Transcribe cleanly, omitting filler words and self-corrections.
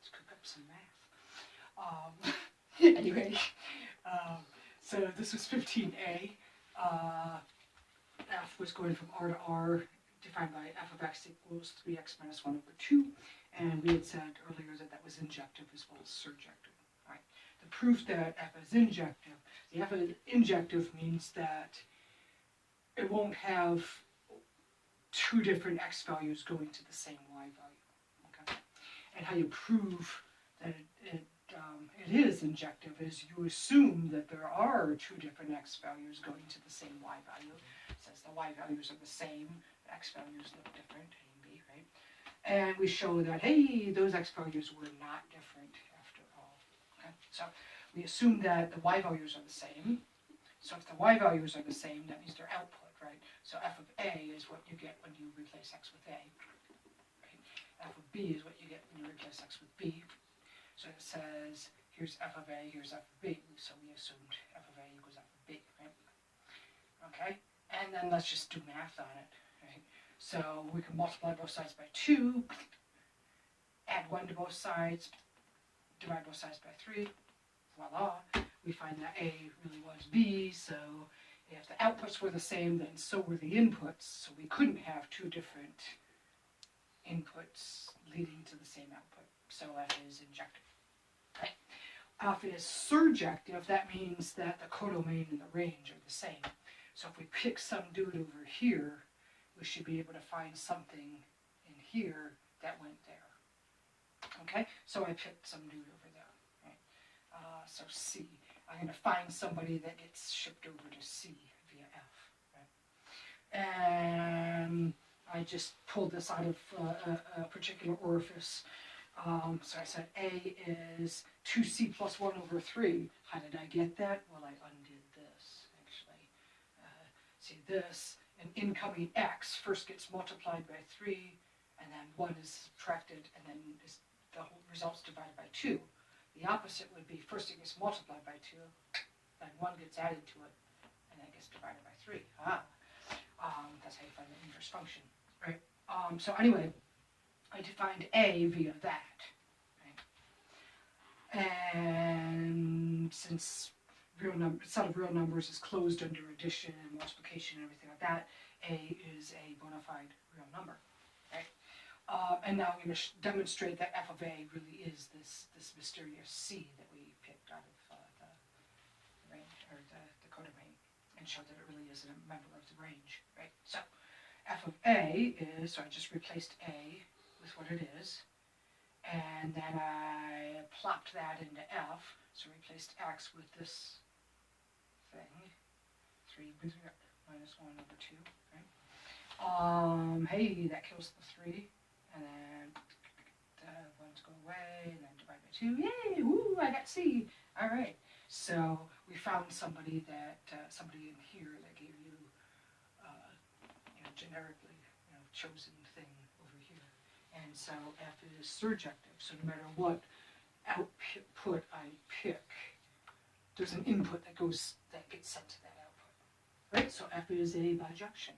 Let's cook up some math. Anyway, so this was 15a. F was going from R to R, defined by f of x equals 3x minus 1 over 2. And we had said earlier that that was injective as well as surjective. Right? The proof that f is injective, the f is injective means that it won't have two different x values going to the same y value. Okay? And how you prove that it is injective is you assume that there are two different x values going to the same y value. It says the y values are the same, the x values look different, A and B, right? And we show that, hey, those x values were not different after all. Okay? So we assume that the y values are the same. So if the y values are the same, that means their output, right? So f of A is what you get when you replace x with A. Right? F of B is what you get when you replace x with B. So it says, here's f of A, here's f of B. So we assumed f of A equals f of B, right? Okay? And then let's just do math on it, right? So we can multiply both sides by 2, add 1 to both sides, divide both sides by 3, voila. We find that A really was B, so if the outputs were the same, then so were the inputs, so we couldn't have two different inputs leading to the same output. So F is injective. Okay. F is surjective. That means that the codomain and the range are the same. So if we pick some dude over here, we should be able to find something in here that went there. Okay, so I picked some dude over there. Right? So C. I'm going to find somebody that gets shipped over to C via F. Right? And I just pulled this out of a particular orifice. So I said A is 2C plus 1 over 3. How did I get that? Well, I undid this, actually. See this, an incoming X first gets multiplied by 3, and then 1 is subtracted, and then the whole result's divided by 2. The opposite would be first it gets multiplied by 2, then 1 gets added to it, and then it gets divided by 3. That's how you find the inverse function, right? So anyway, I defined A via that, right? And since set of real numbers is closed under addition and multiplication and everything like that, A is a bona fide real number, right? And now I'm going to demonstrate that f of A really is this mysterious C that we picked out of the range, or the codomain, and show that it really is a member of the range, right? So f of A is, so I just replaced A with what it is, and then I plopped that into F, so replaced X with this thing, 3 minus 1 over 2, right? Hey, that kills the 3, and then the 1's go away, and then divide by 2, yay, woo, I got C, alright. So we found somebody that, somebody in here that gave you, generically, chosen thing over here. And so F is surjective, so no matter what output I pick, there's an input that gets sent to that output. Right? So F is a bijection.